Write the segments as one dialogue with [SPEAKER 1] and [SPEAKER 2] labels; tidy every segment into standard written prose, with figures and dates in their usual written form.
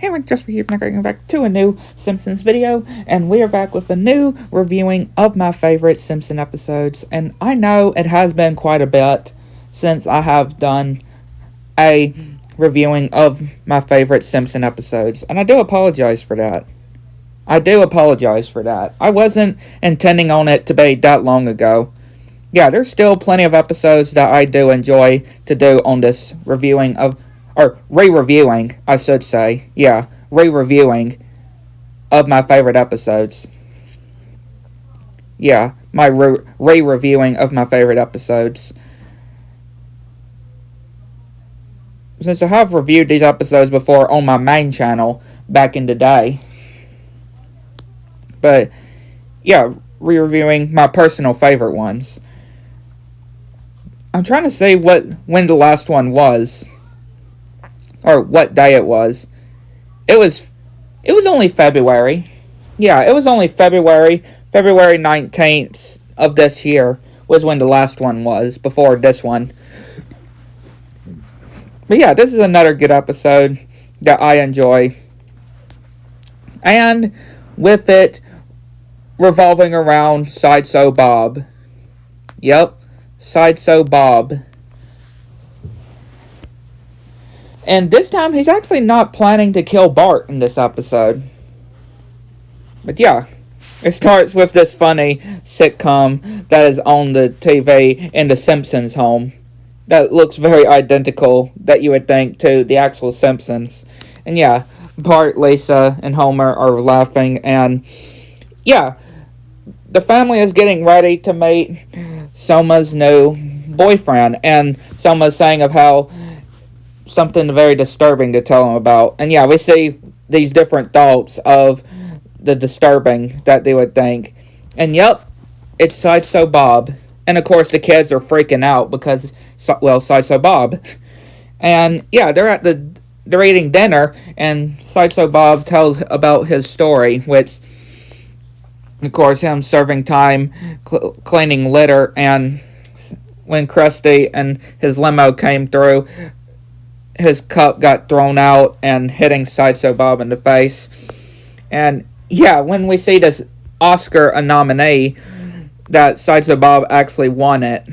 [SPEAKER 1] Hey, we're just here going back to a new Simpsons video, and we are back with a new reviewing of my favorite Simpson episodes. And I know it has been quite a bit since I have done a reviewing of my favorite Simpson episodes, and I do apologize for that. I wasn't intending on it to be that long ago. Yeah, there's still plenty of episodes that I do enjoy to do on this reviewing of, or re-reviewing, I should say. Yeah, re-reviewing of my favorite episodes. Yeah, my re-reviewing of my favorite episodes. Since I have reviewed these episodes before on my main channel back in the day. But, yeah, re-reviewing my personal favorite ones. I'm trying to see when the last one was. Or what day it was. It was only February. Yeah, it was only February 19th of this year was when the last one was, before this one. But yeah, this is another good episode that I enjoy. And with it revolving around Sideshow Bob. Yep, Sideshow Bob. And this time, he's actually not planning to kill Bart in this episode. But yeah, it starts with this funny sitcom that is on the TV in the Simpsons home. That looks very identical, that you would think, to the actual Simpsons. And yeah, Bart, Lisa, and Homer are laughing. And yeah, the family is getting ready to meet Selma's new boyfriend. And Selma's saying of how something very disturbing to tell him about. And yeah, we see these different thoughts of the disturbing that they would think. And yep, it's Sideshow Bob. And of course the kids are freaking out because, well, Sideshow Bob. And yeah, they're eating dinner, and Sideshow Bob tells about his story, which, of course, him serving time, cleaning litter, and when Krusty and his limo came through, his cup got thrown out and hitting Sideshow Bob in the face. And yeah, when we see this Oscar nominee, that Sideshow Bob actually won it.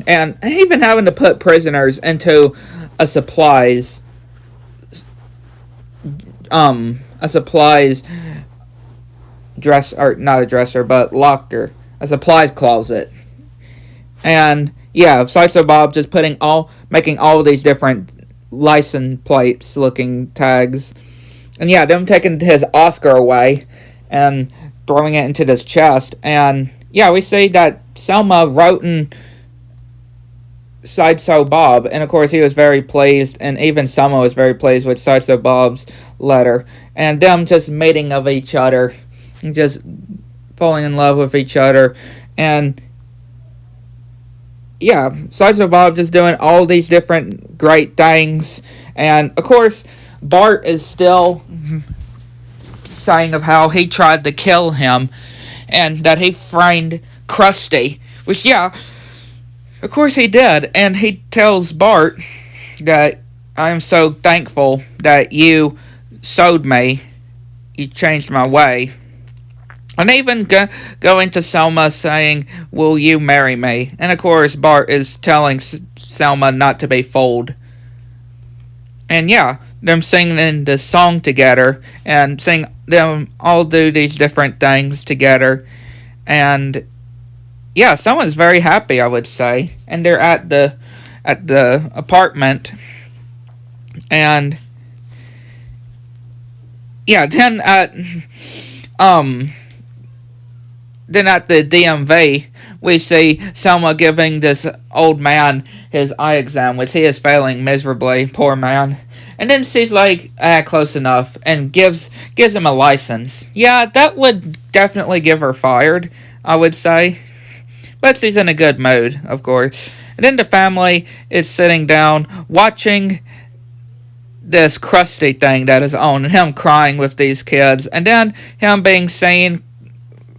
[SPEAKER 1] And even having to put prisoners into a supplies dress, or not a dresser, but locker, a supplies closet. And yeah, Sideshow Bob just making all these different license plates looking tags. And yeah, them taking his Oscar away and throwing it into this chest. And yeah, we see that Selma wrote in Sideshow Bob, and of course he was very pleased, and even Selma was very pleased with Sideshow Bob's letter. And them just mating of each other, and just falling in love with each other. And yeah, Sideshow Bob just doing all these different great things. And of course, Bart is still saying of how he tried to kill him and that he framed Krusty, which yeah, of course he did. And he tells Bart that I am so thankful that you showed me, you changed my way. And even go into Selma saying, will you marry me? And of course, Bart is telling Selma not to be fooled. And yeah, them singing this song together, and them all do these different things together. And yeah, Selma's very happy, I would say. And they're at the apartment. And yeah, then at the DMV, we see Selma giving this old man his eye exam, which he is failing miserably, poor man. And then she's like, close enough, and gives him a license. Yeah, that would definitely give her fired, I would say. But she's in a good mood, of course. And then the family is sitting down, watching this Krusty thing that is on, and him crying with these kids. And then him being seen,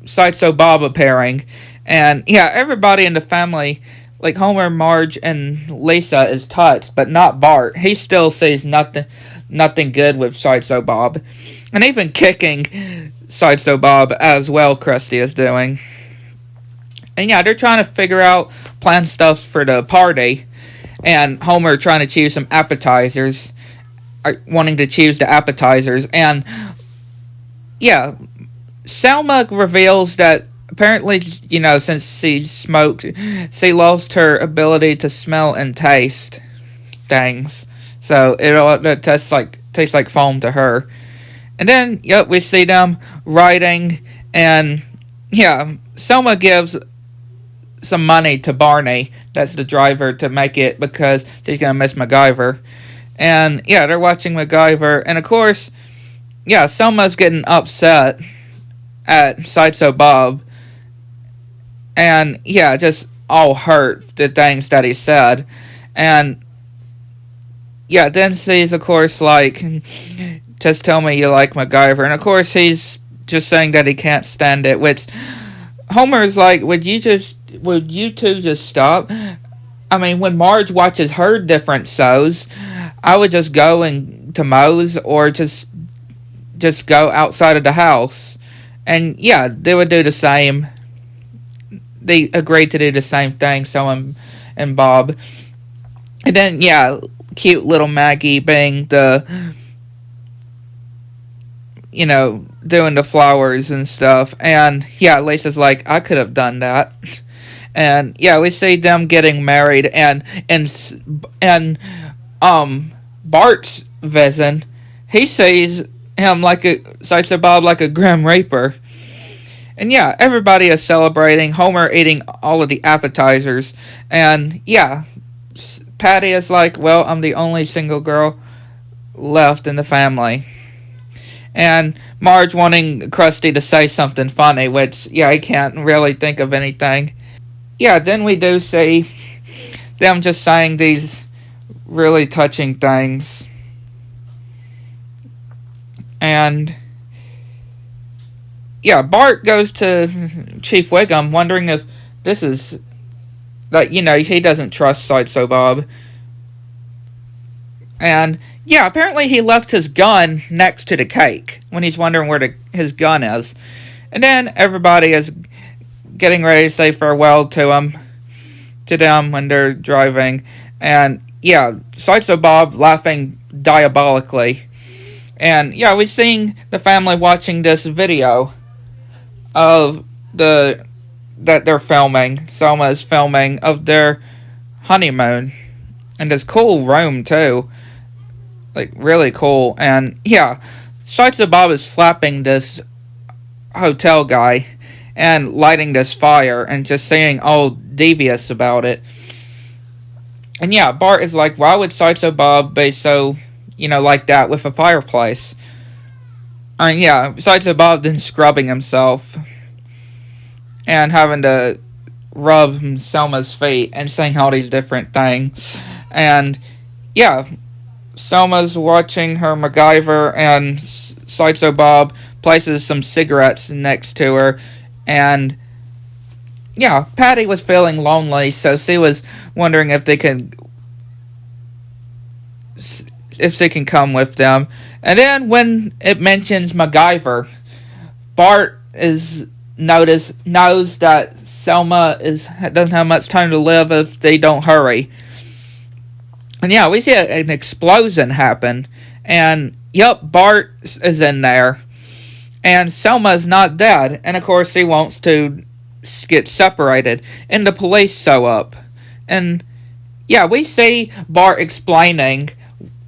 [SPEAKER 1] Sideshow Bob appearing. And yeah, everybody in the family, like Homer, Marge, and Lisa, is touched, but not Bart. He still sees nothing nothing good with Sideshow Bob. And even kicking Sideshow Bob as well, Krusty is doing. And yeah, they're trying to figure out, plan stuff for the party. And Homer trying to choose some appetizers. Wanting to choose the appetizers. And yeah, Selma reveals that apparently, since she smoked, she lost her ability to smell and taste things. So it tastes like foam to her. And then, we see them riding, and yeah, Selma gives some money to Barney, that's the driver, to make it because she's gonna miss MacGyver. And yeah, they're watching MacGyver, and of course, yeah, Selma's getting upset at Sideshow Bob, and yeah, just all hurt the things that he said. And yeah, then she's of course like, just tell me you like MacGyver. And of course he's just saying that he can't stand it, which Homer's like, would you two just stop? I mean, when Marge watches her different shows, I would just go to Moe's or just go outside of the house. And yeah, they would do the same. They agreed to do the same thing, so and Bob. And then, yeah, cute little Maggie being the, doing the flowers and stuff. And yeah, Lisa's like, I could have done that. And yeah, we see them getting married, and Bart's vision, he sees him Sideshow Bob like a Grim Reaper. And yeah, everybody is celebrating. Homer eating all of the appetizers. And yeah, Patty is like, well, I'm the only single girl left in the family. And Marge wanting Krusty to say something funny, which, yeah, he can't really think of anything. Yeah, then we do see them just saying these really touching things. And yeah, Bart goes to Chief Wiggum wondering if this is, he doesn't trust Sideshow Bob. And yeah, apparently he left his gun next to the cake when he's wondering where his gun is. And then everybody is getting ready to say farewell to them when they're driving. And yeah, Sideshow Bob laughing diabolically. And yeah, we're seeing the family watching this video of that they're filming. Selma is filming of their honeymoon. And this cool room too. Really cool. And yeah, Sideshow Bob is slapping this hotel guy and lighting this fire and just saying all devious about it. And yeah, Bart is like, why would Sideshow Bob be so, like that with a fireplace? And yeah, Sideshow Bob then scrubbing himself and having to rub Selma's feet and saying all these different things. And yeah, Selma's watching her MacGyver, and Sideshow Bob places some cigarettes next to her. And yeah, Patty was feeling lonely, so she was wondering if they can come with them. And then when it mentions MacGyver, Bart knows that Selma doesn't have much time to live if they don't hurry. And yeah, we see an explosion happen, and yep, Bart is in there, and Selma's not dead, and of course he wants to get separated, and the police show up. And yeah, we see Bart explaining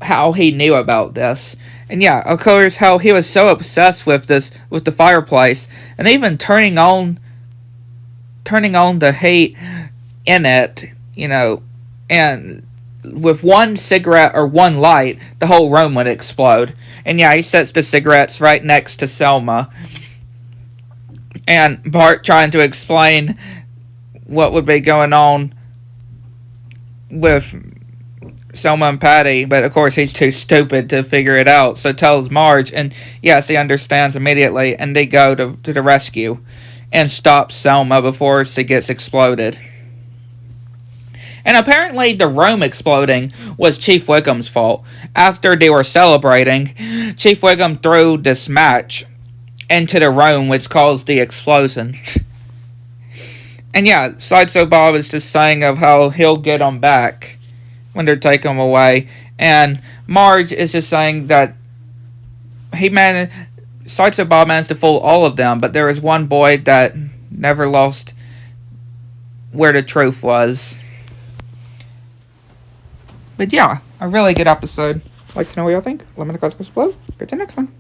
[SPEAKER 1] how he knew about this. And yeah, of course, how he was so obsessed with the fireplace, and even turning on the heat in it, and with one cigarette or one light, the whole room would explode. And yeah, he sets the cigarettes right next to Selma. And Bart trying to explain what would be going on with Selma and Patty, but of course he's too stupid to figure it out, so tells Marge, and yes, he understands immediately, and they go to the rescue and stop Selma before she gets exploded. And apparently the room exploding was Chief Wiggum's fault. After they were celebrating, Chief Wiggum threw this match into the room, which caused the explosion. And yeah, Sideshow Bob is just saying of how he'll get them back when they take them away. And Marge is just saying that Sideshow Bob managed to fool all of them, but there was one boy that never lost where the truth was. But yeah, a really good episode. Like to know what y'all think? Let me know in the comments below. Get to the next one.